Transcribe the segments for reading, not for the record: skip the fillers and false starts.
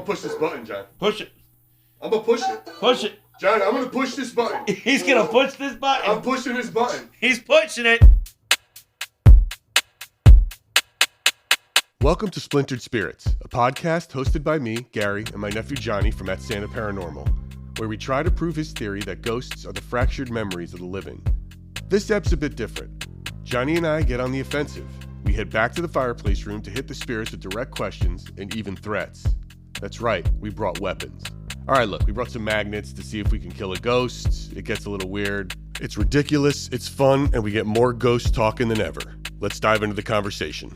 push this button, John. Push it. I'm gonna push it. Push it. John, I'm gonna push this button. He's gonna push this button. I'm pushing this button. He's pushing it. Welcome to Splintered Spirits, a podcast hosted by me, Gary, and my nephew Johnny from At Santa Paranormal, where we try to prove his theory that ghosts are the fractured memories of the living. This step's a bit different. Johnny and I get on the offensive. We head back to the fireplace room to hit the spirits with direct questions and even threats. That's right, we brought weapons. All right, look, we brought some magnets to see if we can kill a ghost. It gets a little weird. It's ridiculous, it's fun, and we get more ghost talking than ever. Let's dive into the conversation.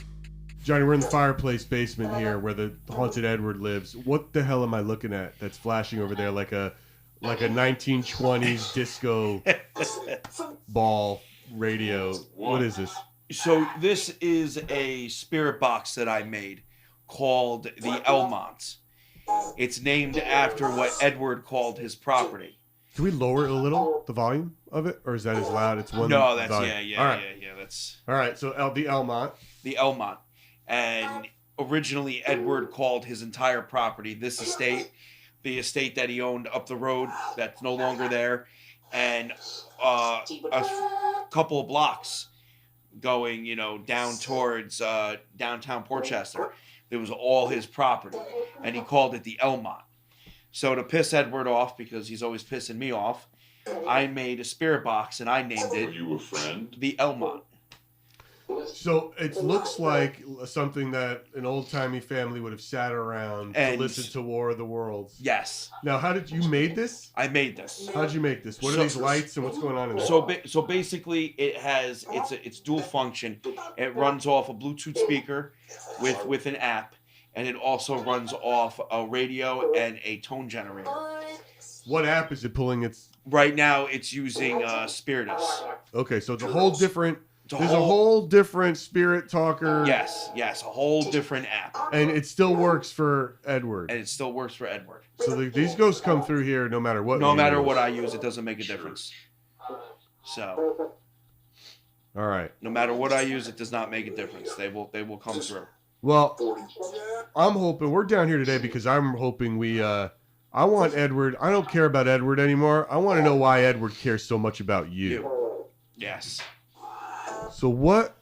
Johnny, we're in the fireplace basement here where the haunted Edward lives. What the hell am I looking at that's flashing over there like a 1920s disco ball radio? What is this? So this is a spirit box that I made called the Elmont. It's named after what Edward called his property. Can we lower it a little, the volume of it, or is that as loud? It's one. No, that's volume. yeah. That's all right. So the Elmont. The Elmont, and originally Edward called his entire property, this estate, the estate that he owned up the road that's no longer there, and a couple of blocks going, down towards downtown Portchester. It was all his property, and he called it the Elmont. So to piss Edward off, because he's always pissing me off, I made a spirit box, and I named it. Are you a friend? The Elmont. So it looks like something that an old-timey family would have sat around to listen to War of the Worlds. Yes. Now, how did you made this? I made this. How did you make this? What are these lights and what's going on in there? So basically, it's dual function. It runs off a Bluetooth speaker with an app, and it also runs off a radio and a tone generator. What app is it pulling its? Right now, it's using Spiritus. Okay, so it's a whole different. There's a whole different spirit talker. Yes, a whole different app. And it still works for Edward. So these ghosts come through here no matter what. No matter what I use, it doesn't make a difference. So. All right. No matter what I use, it does not make a difference. They will come through. Well, I'm hoping we're down here today because I'm hoping I want Edward. I don't care about Edward anymore. I want to know why Edward cares so much about you. Yes. So what?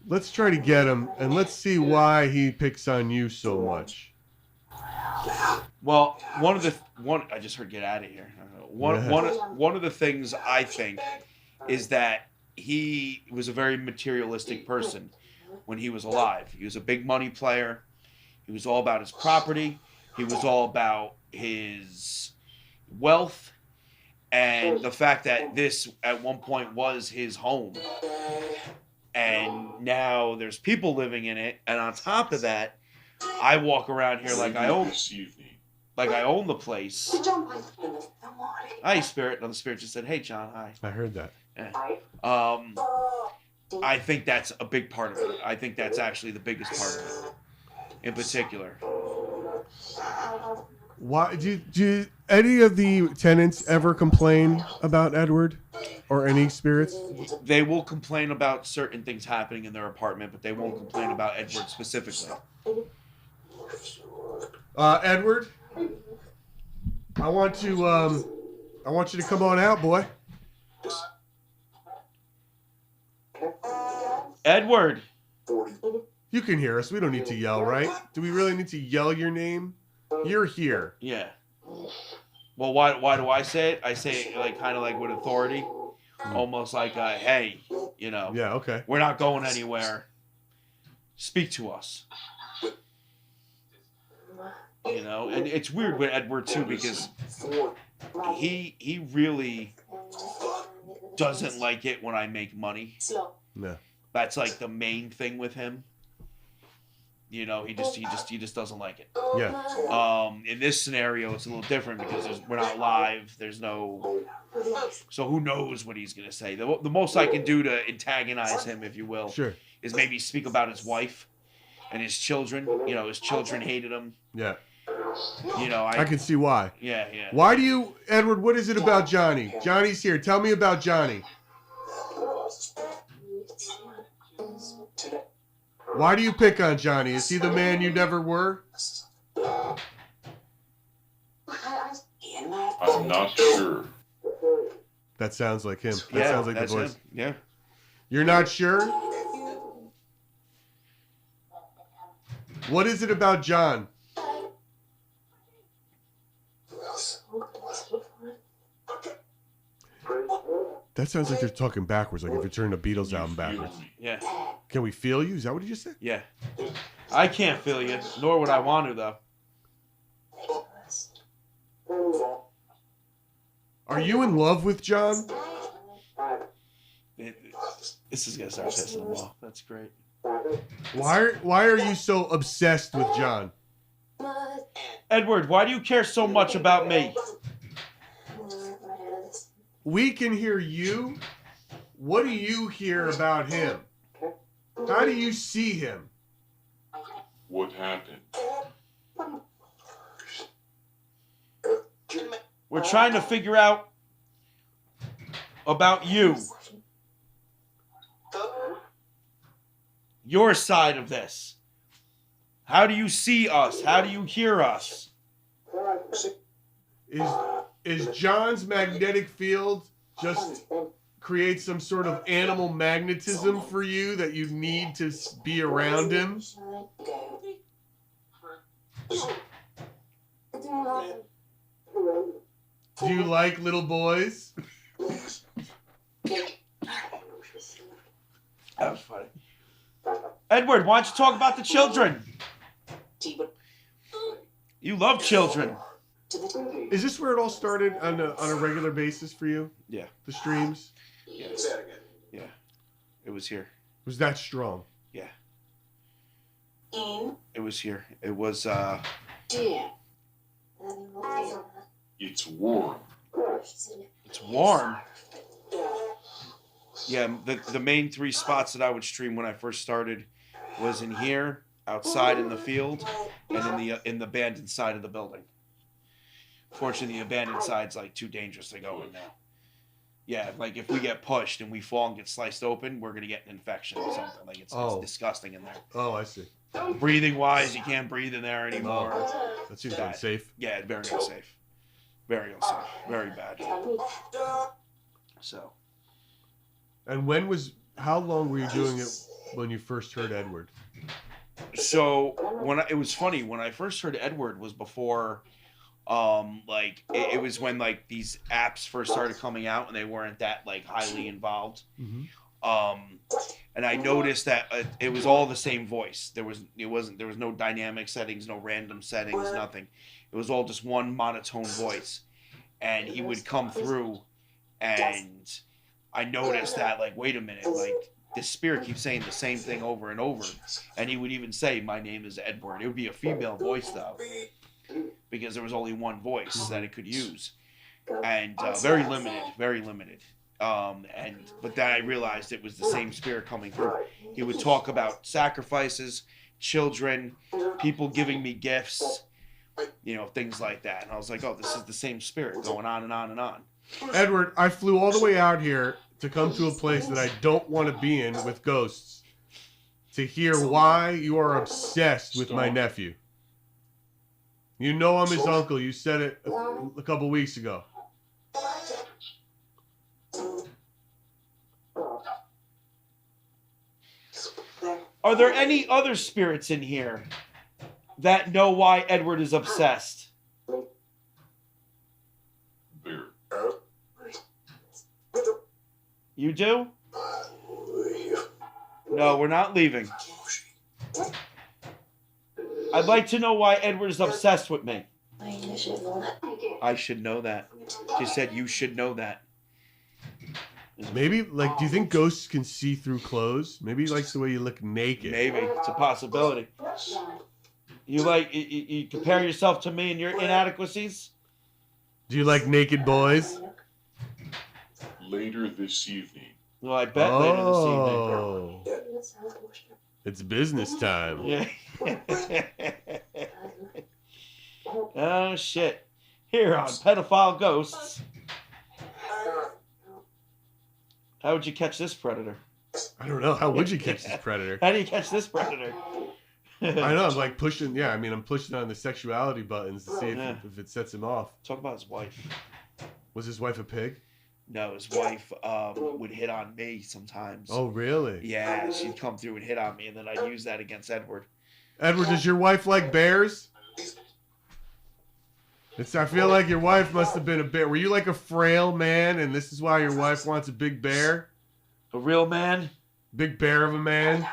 Let's try to get him, and let's see why he picks on you so much. Well, I just heard get out of here. One of the things I think is that he was a very materialistic person when he was alive. He was a big money player. He was all about his property. He was all about his wealth. And the fact that this at one point was his home, and now there's people living in it, and on top of that, I walk around here like I own the place. Hi, Spirit. Another Spirit just said, "Hey, John." Hi. I heard that. Yeah. I think that's a big part of it. I think that's actually the biggest part of it, in particular. Why do any of the tenants ever complain about Edward or any spirits? They will complain about certain things happening in their apartment, but they won't complain about Edward specifically. Edward, I want you to come on out, boy. Edward. You can hear us. We don't need to yell, right? Do we really need to yell your name? You're here. Yeah. Well, why do I say it? I say it kind of with authority, almost like, hey, Yeah, okay. We're not going anywhere. Speak to us. And it's weird with Edward too because he really doesn't like it when I make money. No. That's like the main thing with him. He just doesn't like it. Yeah. In this scenario, it's a little different because we're not live. There's no. So who knows what he's gonna say? The most I can do to antagonize him, if you will, sure, is maybe speak about his wife and his children. His children hated him. Yeah. I can see why. Yeah. Why do you, Edward? What is it about Johnny? Johnny's here. Tell me about Johnny. Why do you pick on Johnny? Is he the man you never were? I'm not sure. That sounds like him. That Yeah, sounds like the that's voice. him. Yeah. You're not sure? What is it about John? That sounds like they're talking backwards, like if you're turning a Beatles album backwards. Yeah. Can we feel you? Is that what you just said? Yeah. I can't feel you, nor would I want to, though. Are you in love with John? This is going to start pissing him off. That's great. Why are you so obsessed with John? Edward, why do you care so much about me? We can hear you. What do you hear about him? How do you see him? What happened? We're trying to figure out about you. Your side of this. How do you see us? How do you hear us? Is John's magnetic field just create some sort of animal magnetism for you that you need to be around him? Do you like little boys? That was funny. Edward, why don't you talk about the children? You love children. Is this where it all started on a regular basis for you? Yeah. The streams? Yeah. Yeah. It was here. Was that strong? Yeah. It was here. It was, It's warm. It's warm. Yeah, the main three spots that I would stream when I first started was in here, outside in the field, and in the abandoned side of the building. Fortunately, the abandoned side's like too dangerous to go in now. Yeah, like if we get pushed and we fall and get sliced open, we're gonna get an infection or something. Like it's disgusting in there. Oh, I see. Breathing wise, you can't breathe in there anymore. That seems unsafe. Yeah, very unsafe. Very unsafe. Very bad. So. And how long were you doing it when you first heard Edward? So it was funny when I first heard Edward was before, it was when like these apps first started coming out and they weren't that like highly involved. Mm-hmm. And I noticed that it was all the same voice. There was no dynamic settings, no random settings, nothing. It was all just one monotone voice, and he would come through, and I noticed that like, wait a minute, like this spirit keeps saying the same thing over and over, and he would even say, "My name is Edward." It would be a female voice though, because there was only one voice that it could use, and very limited. But then I realized it was the same spirit coming through. He would talk about sacrifices, children, people giving me gifts, things like that. And I was like, oh, this is the same spirit going on and on and on. Edward, I flew all the way out here to come to a place that I don't want to be in with ghosts to hear why you are obsessed with my nephew. You know I'm his uncle. You said it a couple weeks ago. Are there any other spirits in here that know why Edward is obsessed? Bear. You do? No, we're not leaving. I'd like to know why Edward is obsessed with me. I should know that. She said you should know that. Maybe, do you think ghosts can see through clothes? Maybe he likes the way you look naked. Maybe. It's a possibility. You compare yourself to me and your inadequacies? Do you like naked boys? Later this evening. Well, I bet later this evening. It's business time. Yeah. Oh, shit. Here on Pedophile Ghosts. How would you catch this predator? I don't know. How would you catch this predator? How do you catch this predator? I know, I'm like pushing. Yeah, I mean, I'm pushing on the sexuality buttons to see if it sets him off. Talk about his wife. Was his wife a pig? No, his wife would hit on me sometimes. Oh, really? Yeah, she'd come through and hit on me, and then I'd use that against Edward. Edward, does your wife like bears? I feel like your wife must have been a bear. Were you like a frail man, and this is why your wife wants a big bear? A real man? Big bear of a man?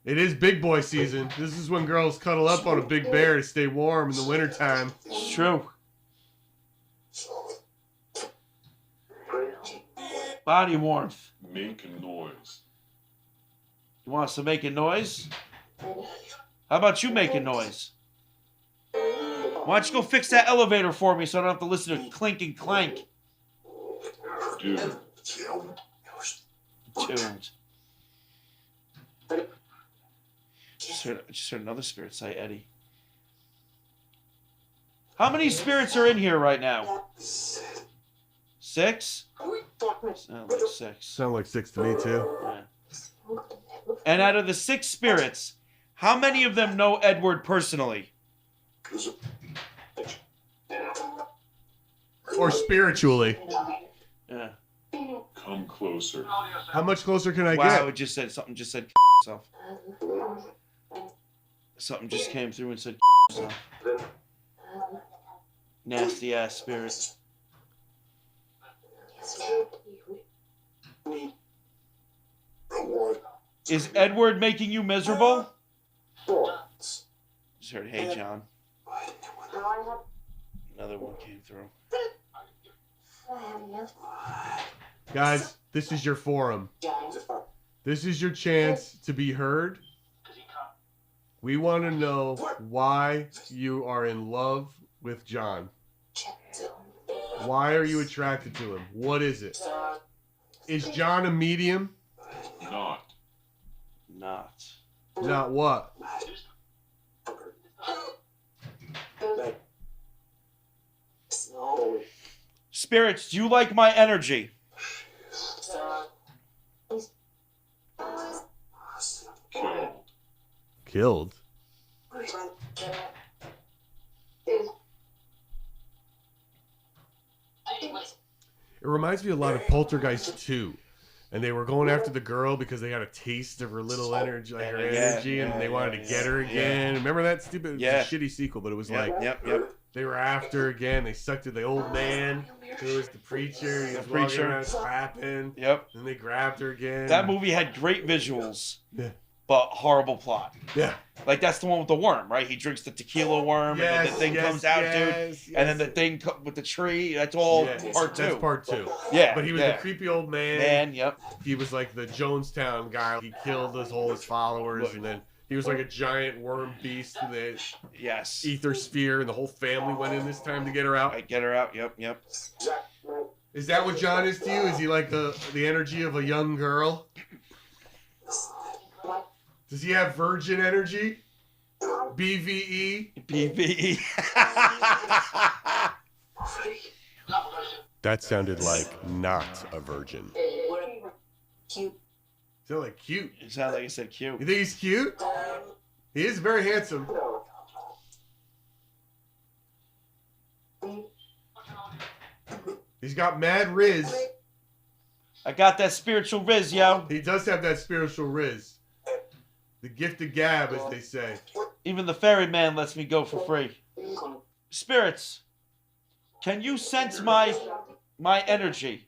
It is big boy season. This is when girls cuddle up on a big bear to stay warm in the wintertime. It's true. Body warmth. Make a noise. You want us to make a noise? How about you make a noise? Why don't you go fix that elevator for me so I don't have to listen to clink and clank? Dude. Tuned. Just heard another spirit say Eddie. How many spirits are in here right now? 6? Sound like 6. Sound like 6 to me, too. Yeah. And out of the 6 spirits, how many of them know Edward personally? Or spiritually. Yeah. Come closer. How much closer can I Wow, get? it just said something. Just said itself. Something just came through and said itself. Nasty ass spirit. Is Edward making you miserable? Just heard, hey, John. Another one came through. Guys, this is your forum. This is your chance to be heard. We want to know why you are in love with John. Why are you attracted to him? What is it? Is John a medium? Not. Not what? Spirits, do you like my energy? Killed? It reminds me a lot of Poltergeist 2. And they were going after the girl because they got a taste of her little energy, like her energy, and they wanted to get her again. Remember that stupid? It was a shitty sequel, but it was Yep. they were after her again. They sucked at the old man, who was the preacher. He was walking around clapping. Yep. And they grabbed her again. That movie had great visuals. Yeah. But horrible plot. Yeah. Like, that's the one with the worm, right? He drinks the tequila worm, and then the thing comes out, dude. And then the thing with the tree, that's all part 2. That's part 2. Yeah. But he was the creepy old man. Yep. He was like the Jonestown guy. He killed his followers, and then he was like a giant worm beast in the ether sphere, and the whole family went in this time to get her out. Get her out, yep. Is that what John is to you? Is he like the energy of a young girl? Does he have virgin energy? BVE? BVE. That sounded like not a virgin. Cute. Sounded like cute. It sounded like he said cute. You think he's cute? He is very handsome. He's got mad riz. I got that spiritual riz, yo. He does have that spiritual riz. The gift of gab, as they say. Even the ferryman lets me go for free. Spirits, can you sense my energy?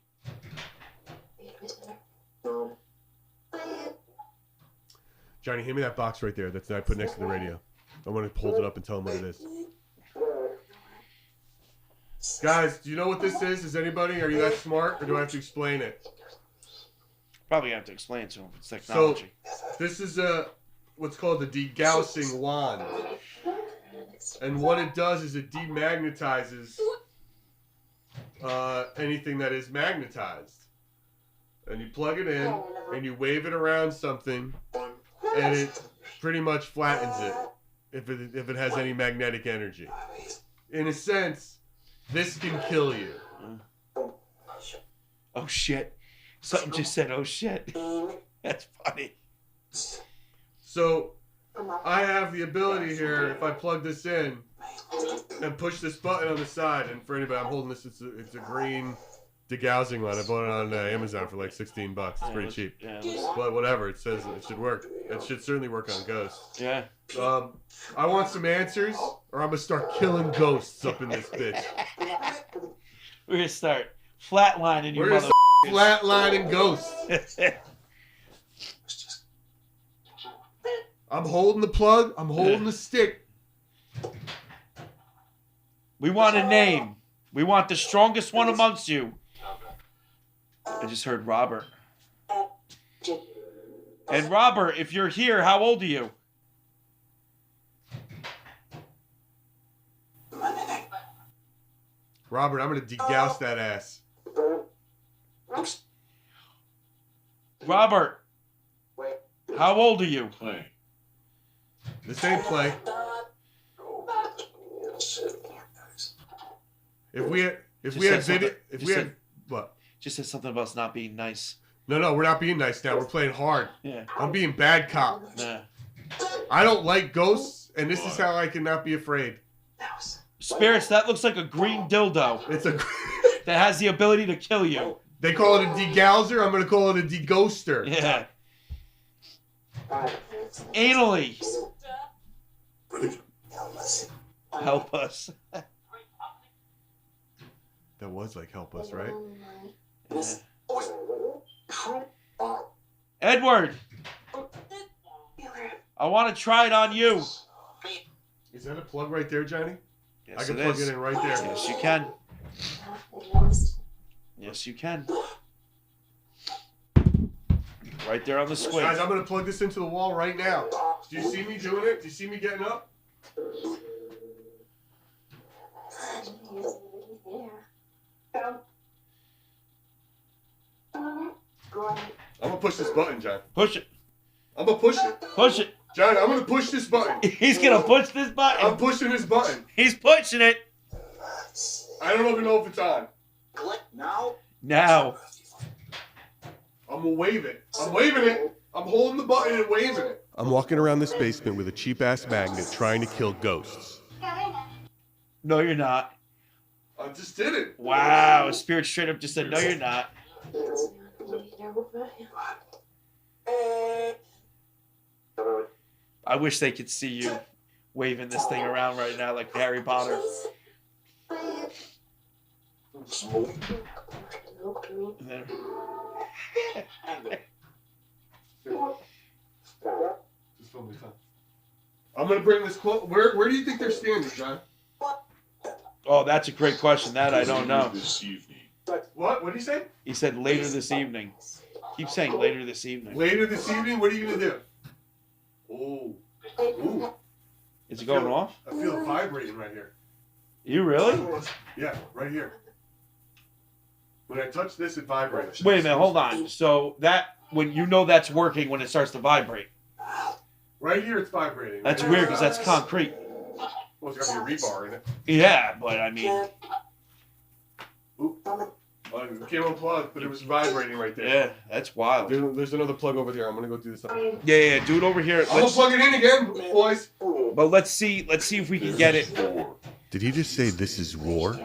Johnny, hand me that box right there. That's that I put next to the radio. I want to hold it up and tell him what it is. Guys, do you know what this is? Is anybody? Are you that smart, or do I have to explain it? Probably have to explain it to him. It's technology. So, this is what's called the degaussing wand. And what it does is it demagnetizes anything that is magnetized. And you plug it in, and you wave it around something, and it pretty much flattens it if it has any magnetic energy. In a sense, this can kill you. Oh shit. Something just said, oh shit. That's funny. So I have the ability here, if I plug this in and push this button on the side, and for anybody, I'm holding this, it's a green degaussing one. I bought it on Amazon for like $16. It's pretty cheap. Yeah, But whatever, it says it should work. It should certainly work on ghosts. yeah. I want some answers, or I'm going to start killing ghosts up in this bitch. We're going to start flatlining you We're going to start flatlining ghosts. I'm holding the plug. I'm holding the stick. We want a name. We want the strongest one amongst you. I just heard Robert. And Robert, if you're here, how old are you? Robert, I'm going to degauss that ass. Robert, how old are you? Play. This ain't play. If we had what? Just said something about us not being nice. No, we're not being nice now. We're playing hard. Yeah. I'm being bad cop. Nah. I don't like ghosts, and this is how I cannot be afraid. Spirits, that looks like a green dildo It's a. that has the ability to kill you. They call it a degauser. I'm gonna call it a deghoster. Yeah. Anally. Help us. That was like help us, right? Yeah. Edward, I want to try it on you. Is that a plug right there, Johnny? Yes, I can it plug is. it in right there. Yes, you can. Yes, you can. Right there on the squid. Guys, I'm gonna plug this into the wall right now. Do you see me doing it? Do you see me getting up? I'm gonna push this button, John. Push it. I'm gonna push it. Push it. John, I'm gonna push this button. He's going to push this button. I'm pushing this button. He's pushing it. I don't even know if it's on. Now. I'm gonna wave it. I'm waving it. I'm holding the button and waving it. I'm walking around this basement with a cheap-ass magnet trying to kill ghosts. No, you're not. I just did it. Wow. Spirit straight up just said, no, you're not. I wish they could see you waving this thing around right now like Harry Potter. There. I'm gonna bring this close. Where do you think they're standing, John? Oh, that's a great question. That I don't know. This evening. What? What did he say? He said later this evening. Keep saying later this evening. Later this evening. What are you gonna do? Oh. Ooh. Is it going off? I feel it vibrating right here. You really? Yeah, right here. When I touch this, it vibrates. Wait a minute, hold on. So that when you know that's working when it starts to vibrate. Right here, it's vibrating. That's weird because that's concrete. Well, it's got to be rebar in it. Yeah, but I mean, Oop. It came unplugged, but it was vibrating right there. yeah, that's wild. There's another plug over there. I'm gonna go do this. Yeah, do it over here. I'm gonna plug it in again, boys. But let's see if we can get it. Did he just say this is war?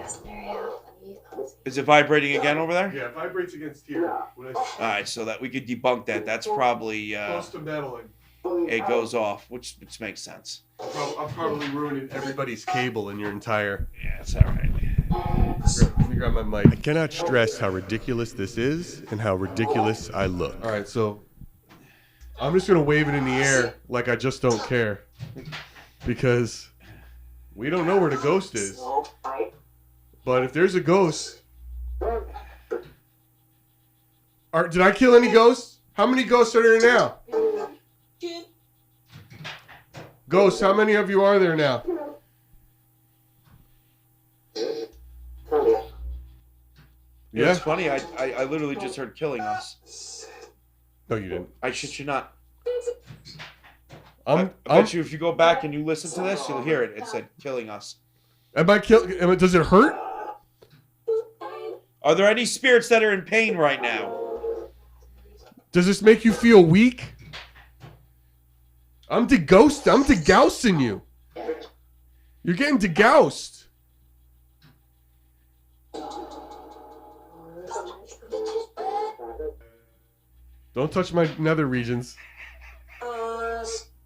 Is it vibrating again over there? Yeah, it vibrates against here. When All right, so that we could debunk that. That's probably close to meddling. it goes off, which makes sense. I'm probably ruining everybody's cable in your entire. Yeah, it's all right. Let me grab my mic. I cannot stress how ridiculous this is and how ridiculous I look. All right, so I'm just gonna wave it in the air like I just don't care, because we don't know where the ghost is. But if there's a ghost, did I kill any ghosts? How many ghosts are there now? Ghosts, how many of you are there now? Yeah, Yeah? it's funny. I literally just heard killing us. No, you didn't. I shit you not. I bet you if you go back and you listen to this, you'll hear it. It said killing us. Does it hurt? Are there any spirits that are in pain right now? Does this make you feel weak? I'm degousing you. You're getting degoused. Don't touch my nether regions.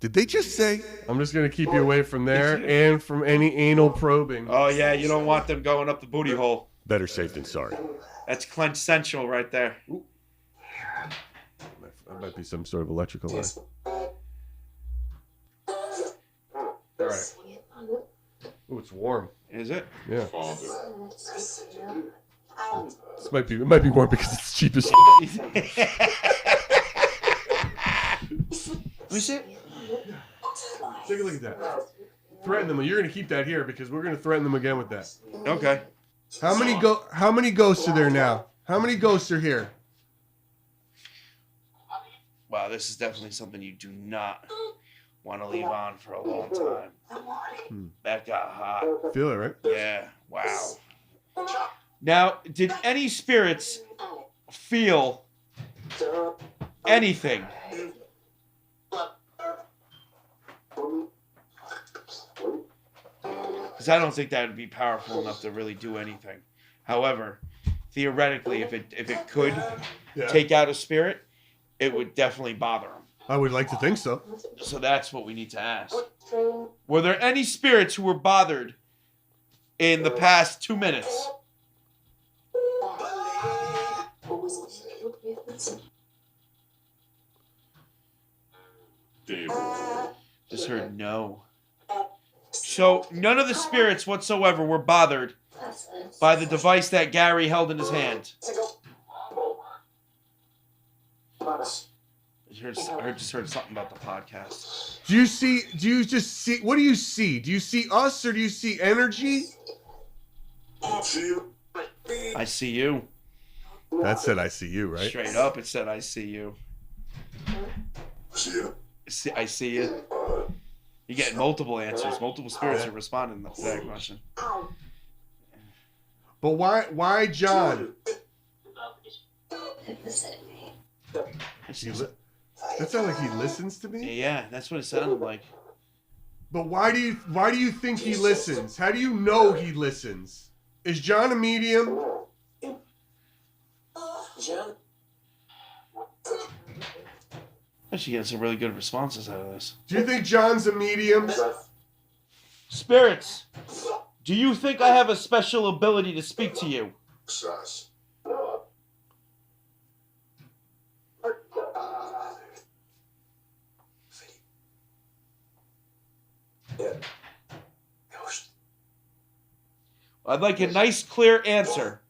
Did they just say? I'm just going to keep you away from there and from any anal probing. Oh, yeah, you don't want them going up the booty hole. Better safe than sorry. That's clench central right there. Ooh. That might be some sort of electrical line. All right. Ooh, it's warm. Is it? Yeah. Father. It might be warm because it's cheap as Let me see it. Take a look at that. Threaten them. You're going to keep that here because we're going to threaten them again with that. Okay. How many ghosts are there now? How many ghosts are here? Wow, this is definitely something you do not want to leave on for a long time. That got hot. Feel it, right? Yeah. Wow. Now, did any spirits feel anything? Because I don't think that would be powerful enough to really do anything. However, theoretically, if it could take out a spirit, it would definitely bother them. I would like to think so. So that's what we need to ask. Were there any spirits who were bothered in the past 2 minutes? David. Just heard no. So none of the spirits whatsoever were bothered by the device that Gary held in his hand. I just heard something about the podcast. Do you just see, what do you see? Do you see us or do you see energy? I see you. That said, I see you, right? Straight up, it said, I see you. I see you. You're getting multiple answers. Multiple spirits are responding to that question. But why John? That sounds like he listens to me? Yeah, that's what it sounded like. But why do you think he listens? How do you know he listens? Is John a medium? She getting some really good responses out of this. Do you think John's a medium? Spirits, do you think I have a special ability to speak to you? I'd like a nice, clear answer.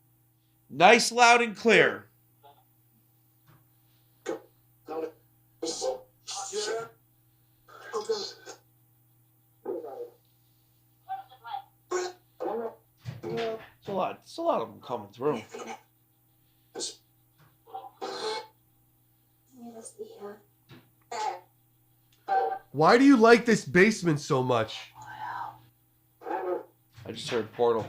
Nice, loud, and clear. It's a lot of them coming through. Why do you like this basement so much? I just heard portal.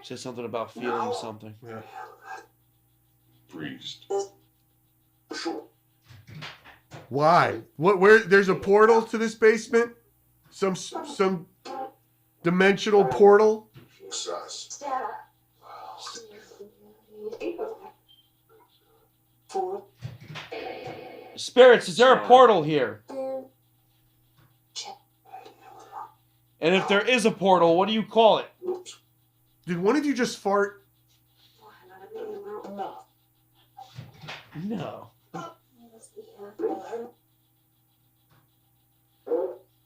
Said something about feeling something. Yeah. Priest. Why? Where? There's a portal to this basement? Some dimensional portal? Spirits, is there a portal here? And if there is a portal, what do you call it? Did one of you just fart? No.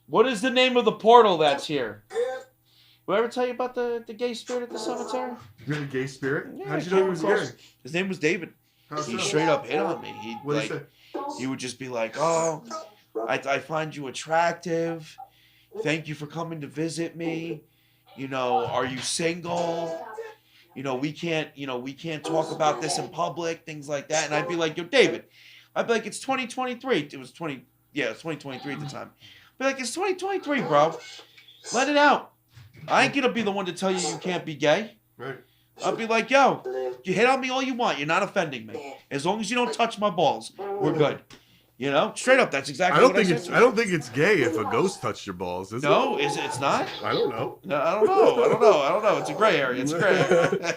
What is the name of the portal that's here? Did I ever tell you about the gay spirit at the cemetery? You're the gay spirit? Yeah, How'd you know he was gay? His name was David. How He so? straight up hit on me. What'd he say? He would just be like, "Oh, I find you attractive. Thank you for coming to visit me. You know, are you single? You know, we can't talk about this in public, things like that." And I'd be like, "Yo, David," I'd be like, "It's 2023. It was 2023 at the time. I'd be like, "It's 2023, bro. Let it out. I ain't gonna be the one to tell you you can't be gay. Right. I'll be like, yo, you hit on me all you want. You're not offending me. As long as you don't touch my balls, we're good. You know, straight up. That's exactly what I said. I don't think it's gay if a ghost touched your balls. Is No, it? it's not. I don't know. No, I don't know. It's a gray area. It's a gray area.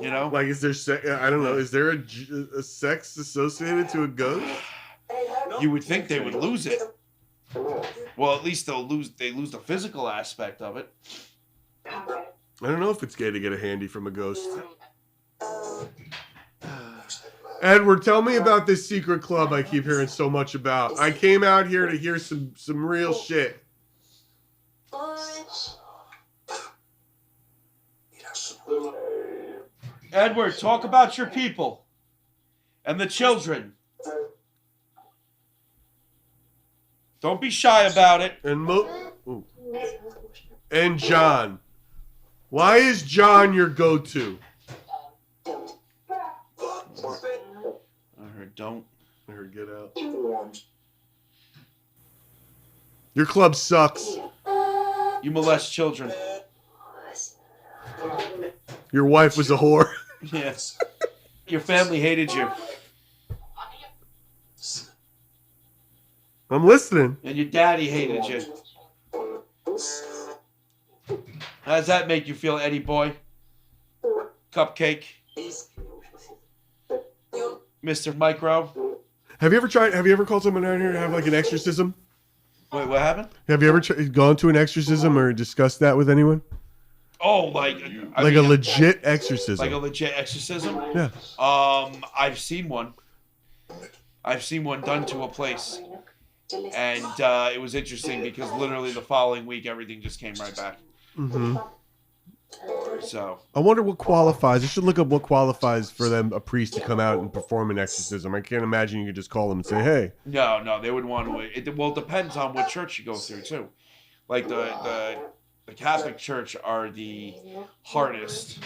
You know, Like, is there I don't know. Is there a sex associated to a ghost? you would think they would lose it. Well, at least they lose the physical aspect of it. I don't know if it's gay to get a handy from a ghost. Edward, tell me about this secret club I keep hearing so much about. I came out here to hear some real shit. Edward, talk about your people and the children. Don't be shy about it. And John. Why is John your go-to? I heard don't. I heard get out. Your club sucks. You molest children. Your wife was a whore. Yes. Your family hated you. I'm listening. And your daddy hated you. How does that make you feel, Eddie boy? Cupcake? Mr. Micro? Have you ever called someone down here to have like an exorcism? Wait, what happened? Have you ever gone to an exorcism or discussed that with anyone? Oh, like a legit exorcism. Like a legit exorcism? Yeah. I've seen one. I've seen one done to a place. And it was interesting because literally the following week everything just came right back. Mm-hmm. So I wonder what qualifies. I should look up what qualifies for them, a priest, to come out and perform an exorcism. I can't imagine you could just call them and say, "Hey." No, they would want to. It depends on what church you go through too. Like the Catholic Church are the hardest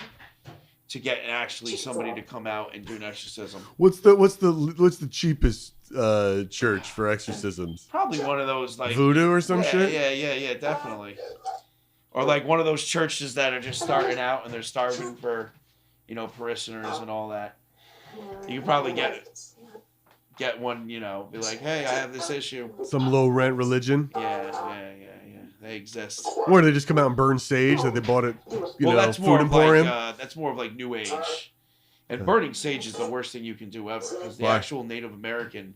to get actually somebody to come out and do an exorcism. What's the cheapest church for exorcisms? Probably one of those like Voodoo or some shit. Yeah, definitely. Or like one of those churches that are just starting out and they're starving for, parishioners and all that. You can probably get one, be like, hey, I have this issue. Some low rent religion. Yeah. They exist. Or do they just come out and burn sage that they bought at that's Food more Emporium? That's more of like New Age. And burning sage is the worst thing you can do ever, because the actual Native American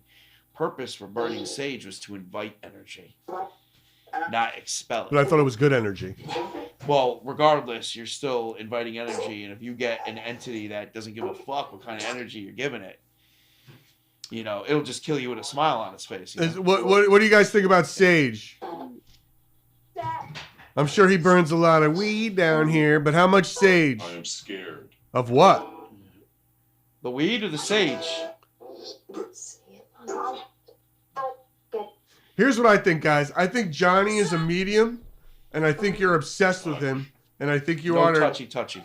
purpose for burning sage was to invite energy, not expel it. But I thought it was good energy. Well, regardless, you're still inviting energy, and if you get an entity that doesn't give a fuck what kind of energy you're giving it, it'll just kill you with a smile on its face. What do you guys think about sage? I'm sure he burns a lot of weed down here, but how much sage? I am scared. Of what? The weed or the sage? Here's what I think, guys. I think Johnny is a medium, and I think you're obsessed with him, and I think you are touchy.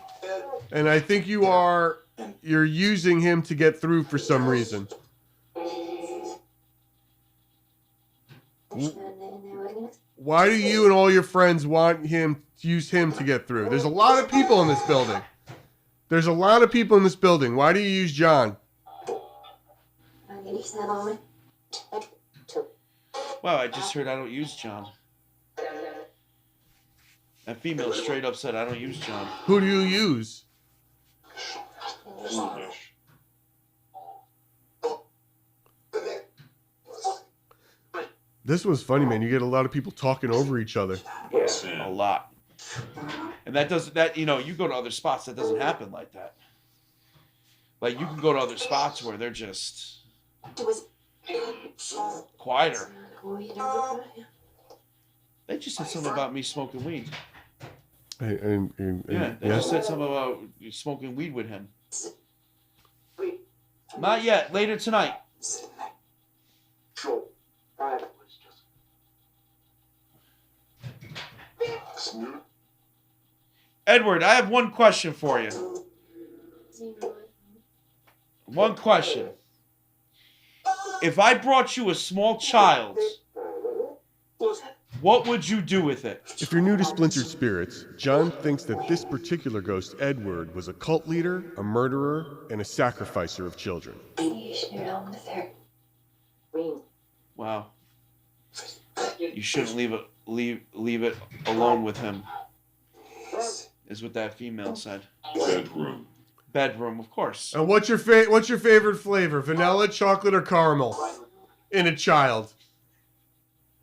And I think you're using him to get through for some reason. Why do you and all your friends want him to use him to get through? There's a lot of people in this building. Why do you use John? Wow, I just heard I don't use John. That female straight up said I don't use John. Who do you use? This was funny, man. You get a lot of people talking over each other. Yeah, a lot. And you go to other spots, that doesn't happen like that. Like, you can go to other spots where they're just quieter. They just said something about me smoking weed. They just said something about smoking weed with him. Not yet. Later tonight. Edward, I have one question for you. One question. If I brought you a small child What would you do with it? If you're new to Splintered Spirits, John thinks that this particular ghost, Edward, was a cult leader, a murderer, and a sacrificer of children. You should get on with her. Wow. You shouldn't leave it alone with him. Is what that female said. Bedroom, of course. And what's your favorite flavor? Vanilla, chocolate, or caramel? In a child.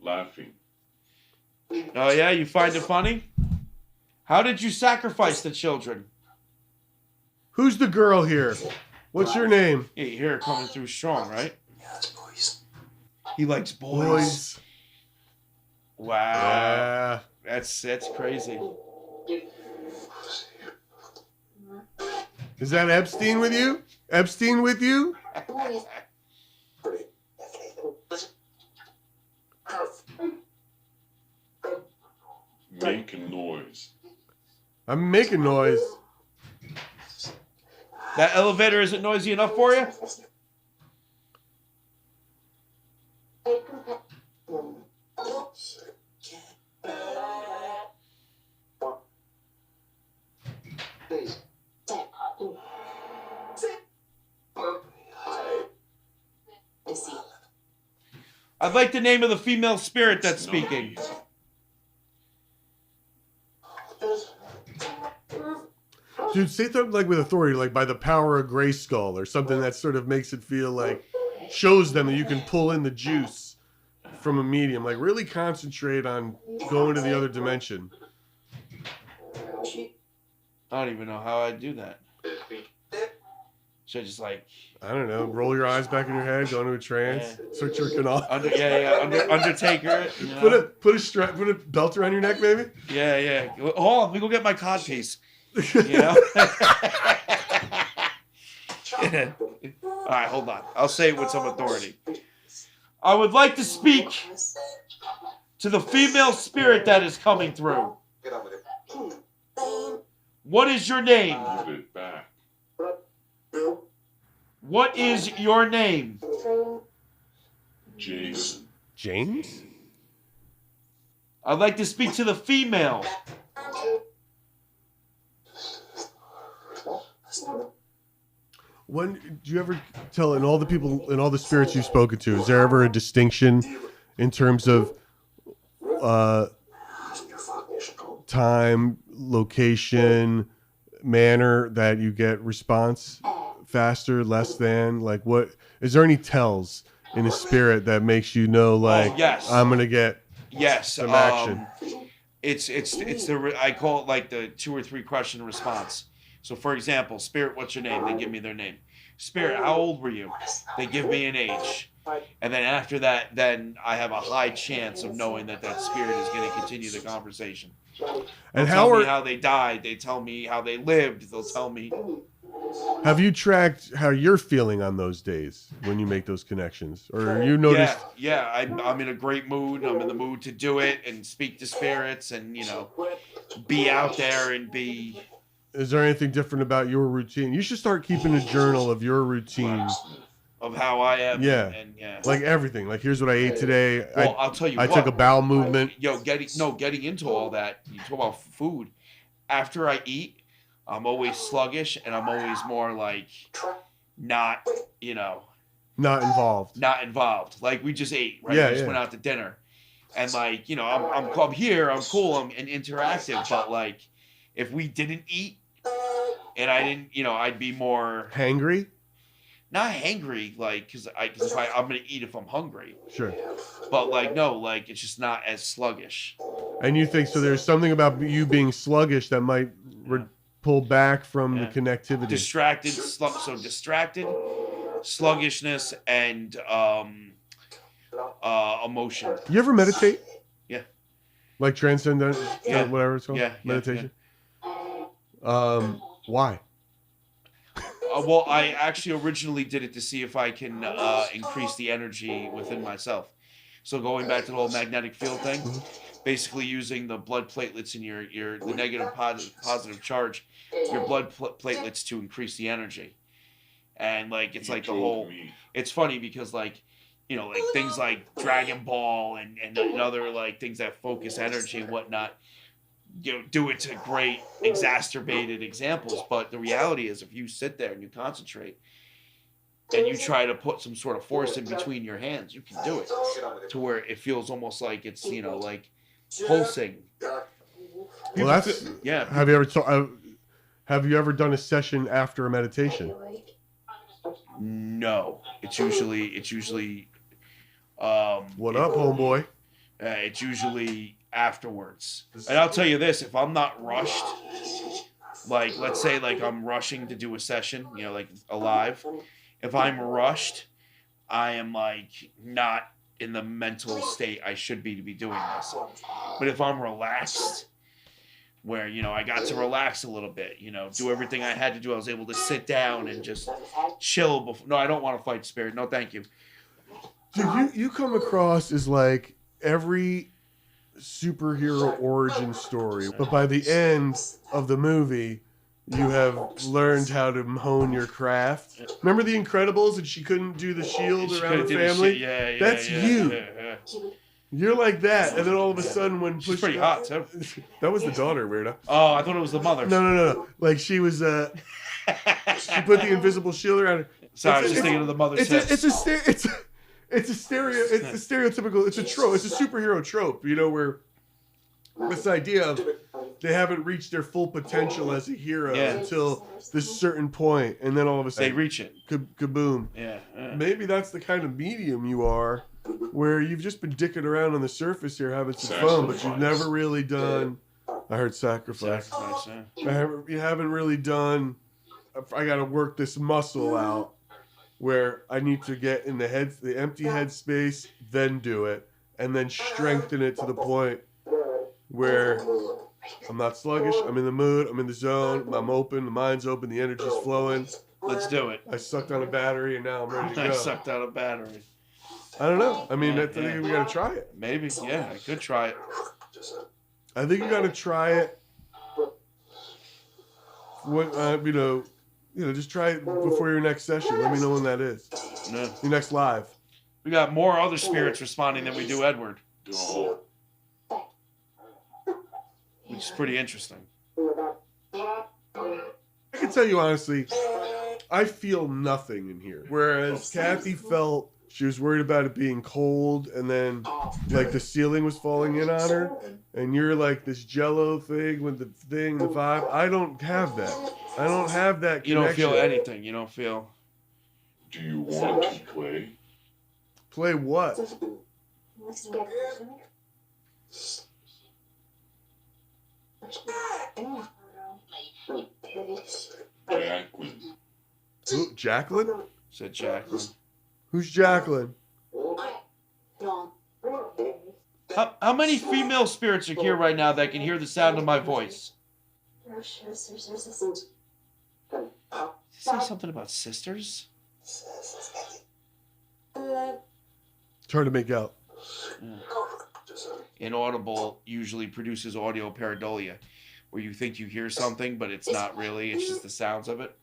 Laughing. Oh yeah, you find it funny? How did you sacrifice the children? Who's the girl here? What's your name? Yeah, you hear it coming through strong, right? He likes boys. Boys. Wow. Yeah. That's crazy. Is that Epstein with you? Epstein with you? Making noise. I'm making noise. That elevator isn't noisy enough for you? I'd like the name of the female spirit that's speaking. Dude, say something like with authority, like by the power of Grayskull, or something that sort of makes it feel like, shows them that you can pull in the juice from a medium. Like really concentrate on going to the other dimension. I don't even know how I'd do that. Should I just like... I don't know, roll your eyes back in your head, go into a trance, start jerking off. Undertaker. You know? Put a belt around your neck, maybe? Yeah. Hold on, let me go get my cod piece. You know? All right, hold on. I'll say it with some authority. I would like to speak to the female spirit that is coming through. What is your name? Give it back. What is your name? Jason. James? I'd like to speak to the female. When do you ever tell in all the people in all the spirits you've spoken to, is there ever a distinction in terms of time, location, manner that you get response faster, less than? Like, what is there any tells in a spirit that makes you know, like, yes, I'm gonna get some action? It's the I call it like the 2 or 3 question response. So, for example, spirit, what's your name? They give me their name. Spirit, how old were you? They give me an age. And then after that, then I have a high chance of knowing that spirit is going to continue the conversation. They'll tell me how they died. They tell me how they lived. They'll tell me. Have you tracked how you're feeling on those days when you make those connections, or you noticed? Yeah. I'm in a great mood. I'm in the mood to do it and speak to spirits and be out there and be. Is there anything different about your routine? You should start keeping a journal of your routine. Of how I am. Yeah. And like everything. Like, here's what I ate today. Well, I'll tell you I took a bowel movement. Getting into all that, you talk about food. After I eat, I'm always sluggish and I'm always more like not involved. Like we just ate, right? We just went out to dinner. And like, I'm here, I'm cool, I'm interactive, but like if we didn't eat and I didn't, I'd be more hangry. Not hangry, like, because I'm gonna eat if I'm hungry. Sure. But like, no, like it's just not as sluggish. And you think so? There's something about you being sluggish that might pull back from the connectivity. Distracted, sluggishness, and emotion. You ever meditate? Yeah. Like transcendent, whatever it's called. Yeah. Meditation. Why? Well, I actually originally did it to see if I can increase the energy within myself. So going back to the whole magnetic field thing, basically using the blood platelets in the negative positive charge, your blood platelets to increase the energy. And like it's like the whole. It's funny because like like things like Dragon Ball and other like things that focus energy and whatnot, do it to great exacerbated examples. But the reality is, if you sit there and you concentrate and you try to put some sort of force in between your hands, you can do it to where it feels almost like it's, like pulsing. Well, that's Yeah. Have you ever done a session after a meditation? No, it's usually What up, homeboy? It's usually afterwards. And I'll tell you this, if I'm not rushed, like let's say like I'm rushing to do a session, like alive, if I'm rushed, I am like not in the mental state I should be to be doing this. But if I'm relaxed, where I got to relax a little bit, do everything I had to do, I was able to sit down and just chill before. No, I don't want to fight spirit. No, thank you. Dude, you come across as like every superhero origin story, but by the end of the movie, you have learned how to hone your craft. Remember The Incredibles, and she couldn't do the shield around the family? Yeah, that's you. Yeah. You're like that, and then all of a sudden, when she's pretty hot too. That was the daughter, weirdo. Oh, I thought it was the mother. No. Like she was. She put the invisible shield around her. Sorry, I was just thinking of the mother's hips. It's a stereotypical. It's a trope. It's a superhero trope. Where this idea of they haven't reached their full potential as a hero until this certain point, and then all of a sudden they reach it. Kaboom. Yeah. Maybe that's the kind of medium you are, where you've just been dicking around on the surface here having some fun, but you've never really done. I heard sacrifice. You haven't really done. I got to work this muscle out, where I need to get in the empty head space, then do it, and then strengthen it to the point where I'm not sluggish, I'm in the mood, I'm in the zone, I'm open, the mind's open, the energy's flowing. Let's do it. I sucked on a battery and now I'm ready to go. I sucked out a battery. I don't know. I mean, I think we got to try it. Maybe, yeah, I could try it. I think you got to try it. When, just try it before your next session. Let me know when that is. Yeah. Your next live. We got more other spirits responding than we do Edward. Which is pretty interesting. I can tell you honestly, I feel nothing in here. Whereas Kathy felt she was worried about it being cold, and then like the ceiling was falling in on her, and you're like this jello thing with the vibe. I don't have that. I don't have that connection. You don't feel anything. You don't feel. Do you want to play? Play what? Jacqueline. Who, Jacqueline? Said Jacqueline. Who's Jacqueline? How many female spirits are here right now that can hear the sound of my voice? Say something about sisters? It's hard to make out. Yeah. Inaudible usually produces audio pareidolia, where you think you hear something, but it's not really. It's just the sounds of it.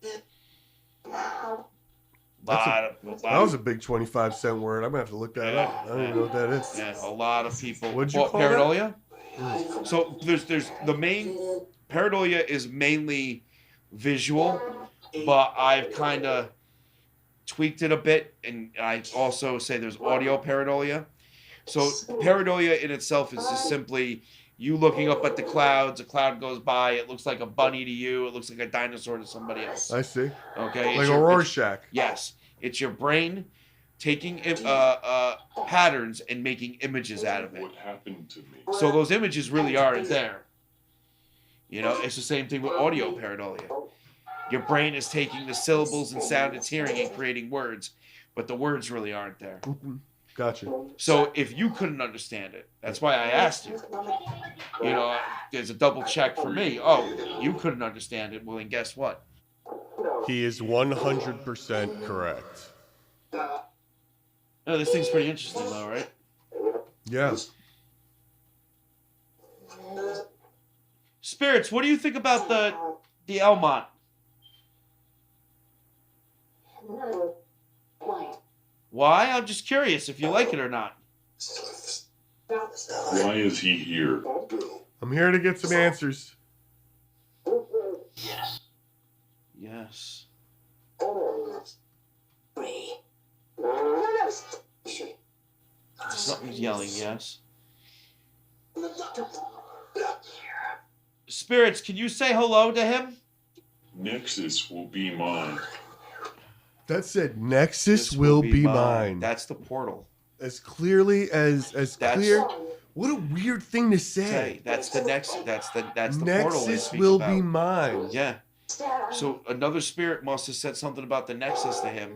That was a big 25-cent word. I'm going to have to look that up. I don't even know what that is. Yeah, a lot of people. What'd you call pareidolia? That? So there's the main... Pareidolia is mainly visual, but I've kind of tweaked it a bit, and I also say there's audio pareidolia. So pareidolia in itself is just simply you looking up at the clouds, a cloud goes by, it looks like a bunny to you, it looks like a dinosaur to somebody else. I see. Okay? Like a Rorschach. Yes. It's your brain taking patterns and making images out of it. What happened to me? So those images really aren't there. It's the same thing with audio pareidolia. Your brain is taking the syllables and sound it's hearing and creating words, but the words really aren't there. Mm-hmm. Gotcha. So if you couldn't understand it, that's why I asked you. There's a double check for me. Oh, you couldn't understand it. Well, then guess what? He is 100% correct. Oh, this thing's pretty interesting, though, right? Yeah. Spirits, what do you think about the Elmont? Why? I'm just curious if you like it or not. Why is he here? I'm here to get some answers. Yes. Something's yelling, yes. Spirits, can you say hello to him? Nexus will be mine. That said, Nexus This will be mine. That's the portal. As clearly as That's- clear. What a weird thing to say. That's the Nexus. That's the portal. Nexus will be mine. mine. Yeah. So another spirit must have said something about the Nexus to him.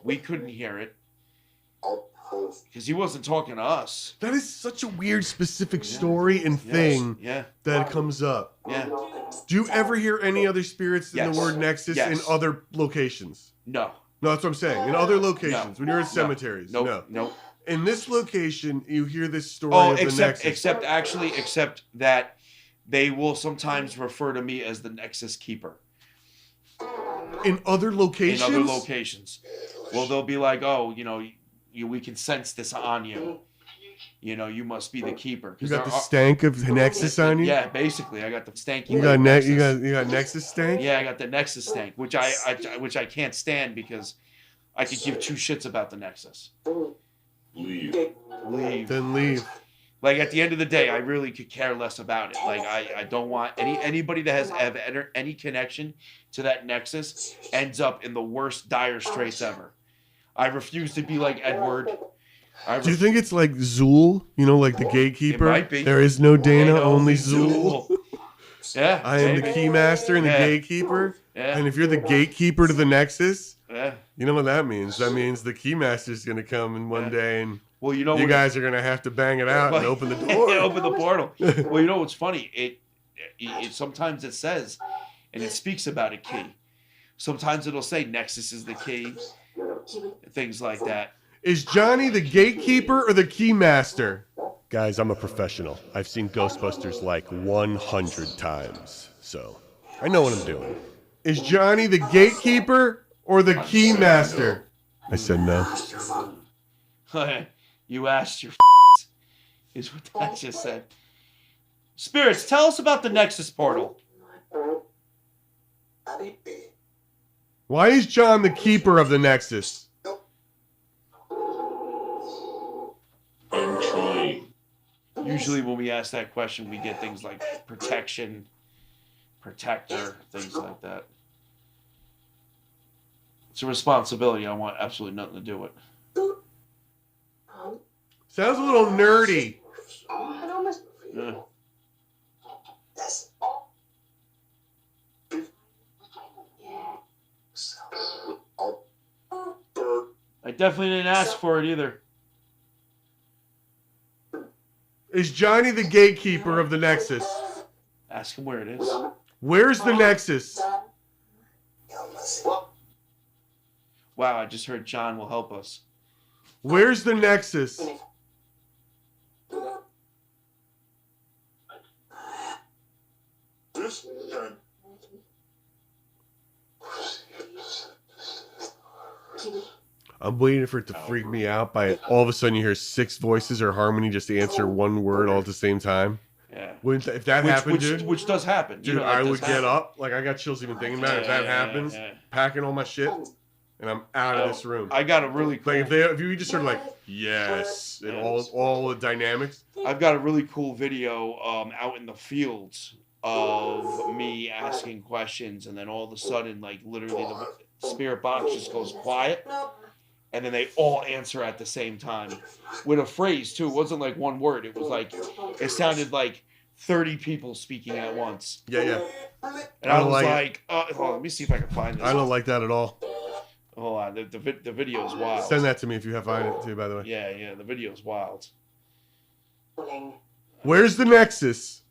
We couldn't hear it because he wasn't talking to us. That is such a weird, specific story and thing that comes up. Yeah. Do you ever hear any other spirits in Yes. the word Nexus in Yes. other locations? No. No, that's what I'm saying. In other locations, when you're in No. cemeteries. Nope. No. Nope. In this location, you hear this story Oh, of the except Nexus. except that they will sometimes refer to me as the Nexus Keeper. In other locations? In other locations. Well, they'll be like, oh, we can sense this on you. You must be the keeper. You got the stank of the Nexus on you? Yeah, basically, I got the stanky. You got Nexus. you got Nexus stank? Yeah, I got the Nexus stank, which I can't stand because I could give two shits about the Nexus. Leave. Then leave. Like at the end of the day, I really could care less about it. Like I don't want anybody that has any connection to that Nexus ends up in the worst dire straits ever. I refuse to be like Edward. Do you think it's like Zool? Like the gatekeeper? It might be. There is no Dana, only Zool. Yeah. I am the keymaster and the gatekeeper. Yeah. And if you're the gatekeeper to the Nexus, Yeah. you know what that means? That means the keymaster's going to come in one day and Well, you guys are going to have to bang it out and open the door. Open the portal. Well, you know what's funny? It sometimes it says, and it speaks about a key. Sometimes it'll say Nexus is the key. Things like that. Is Johnny the gatekeeper or the keymaster? Guys, I'm a professional. I've seen Ghostbusters like 100 times, so I know what I'm doing. Is Johnny the gatekeeper or the keymaster? I said no. You asked your is what that just said. Spirits, tell us about the Nexus portal. Why is John the keeper of the Nexus? I'm trying. Usually when we ask that question, we get things like protection, protector, things like that. It's a responsibility I want absolutely nothing to do with. Sounds a little nerdy. Yeah. I definitely didn't ask for it either. Is Johnny the gatekeeper of the Nexus? Ask him where it is. Where's the Nexus? Wow, I just heard John will help us. Where's the Nexus? I'm waiting for it to freak me out by all of a sudden you hear 6 voices or harmony just answer one word all at the same time. Yeah. If that happened, dude, which does happen. dude, I would get up. Like, I got chills even thinking about it. If that happens, packing all my shit, and I'm out of this room. I got a really cool... Like, if you just sort of like, yes, and all the dynamics. I've got a really cool video out in the fields of me asking questions, and then all of a sudden, like, literally the spirit box just goes quiet, and then they all answer at the same time with a phrase too. It wasn't like one word. It was like, it sounded like 30 people speaking at once. Yeah. And I was like, let me see if I can find this. I don't like that at all. Hold on, the video is wild. Send that to me if you have find it too, by the way. Yeah, the video is wild. Where's the Nexus?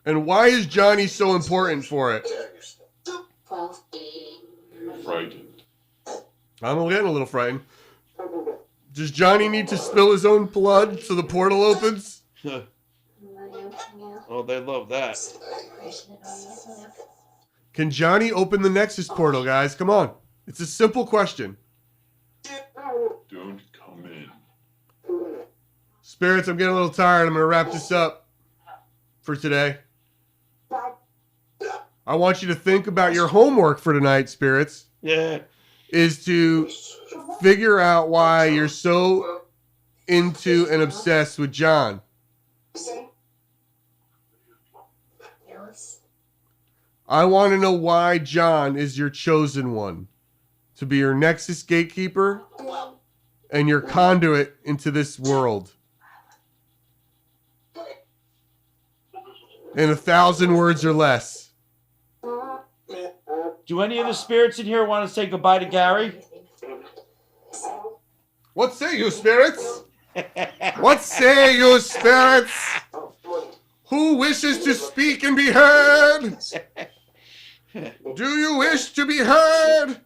And why is Johnny so important for it? Frightened. I'm getting a little frightened. Does Johnny need to spill his own blood so the portal opens? Oh, they love that. Can Johnny open the Nexus portal, guys? Come on. It's a simple question. Don't come in. Spirits, I'm getting a little tired. I'm going to wrap this up for today. I want you to think about your homework for tonight, Spirits. Yeah. Is to figure out why you're so into and obsessed with John. I want to know why John is your chosen one to be your Nexus gatekeeper and your conduit into this world. In 1,000 words or less. Do any of the spirits in here want to say goodbye to Gary? What say you, spirits? What say you, spirits? Who wishes to speak and be heard? Do you wish to be heard?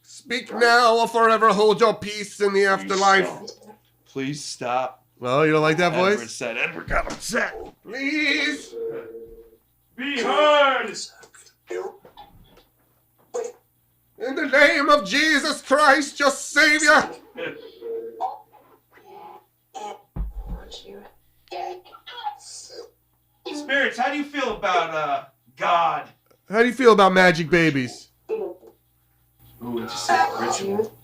Speak now or forever hold your peace in the afterlife. Please stop. Well, you don't like that Edward voice? said, Edward got upset. Please. Be heard. In the name of Jesus Christ, your Savior. Spirits, how do you feel about God? How do you feel about magic babies? Ooh, it's just a ritual.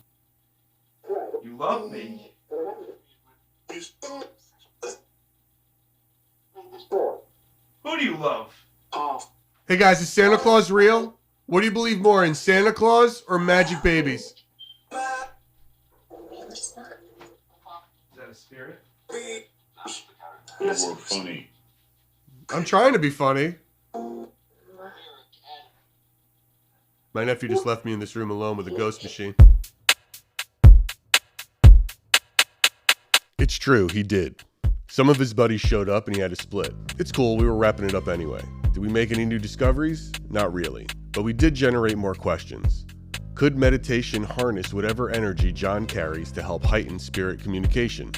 You love me. Who do you love? Hey guys, is Santa Claus real? What do you believe more in, Santa Claus or magic babies? Is that a spirit? You were funny. I'm trying to be funny. My nephew just left me in this room alone with a ghost machine. It's true, he did. Some of his buddies showed up and he had to split. It's cool, we were wrapping it up anyway. Did we make any new discoveries? Not really. But we did generate more questions. Could meditation harness whatever energy John carries to help heighten spirit communication?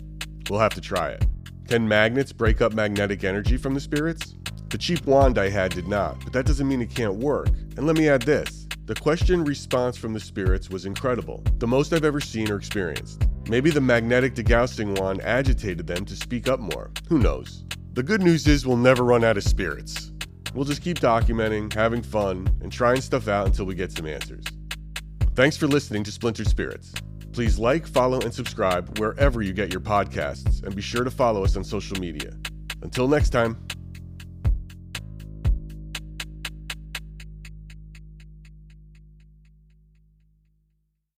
We'll have to try it. Can magnets break up magnetic energy from the spirits? The cheap wand I had did not, but that doesn't mean it can't work. And let me add this. The question response from the spirits was incredible. The most I've ever seen or experienced. Maybe the magnetic degaussing wand agitated them to speak up more. Who knows? The good news is we'll never run out of spirits. We'll just keep documenting, having fun, and trying stuff out until we get some answers. Thanks for listening to Splintered Spirits. Please like, follow, and subscribe wherever you get your podcasts, and be sure to follow us on social media. Until next time.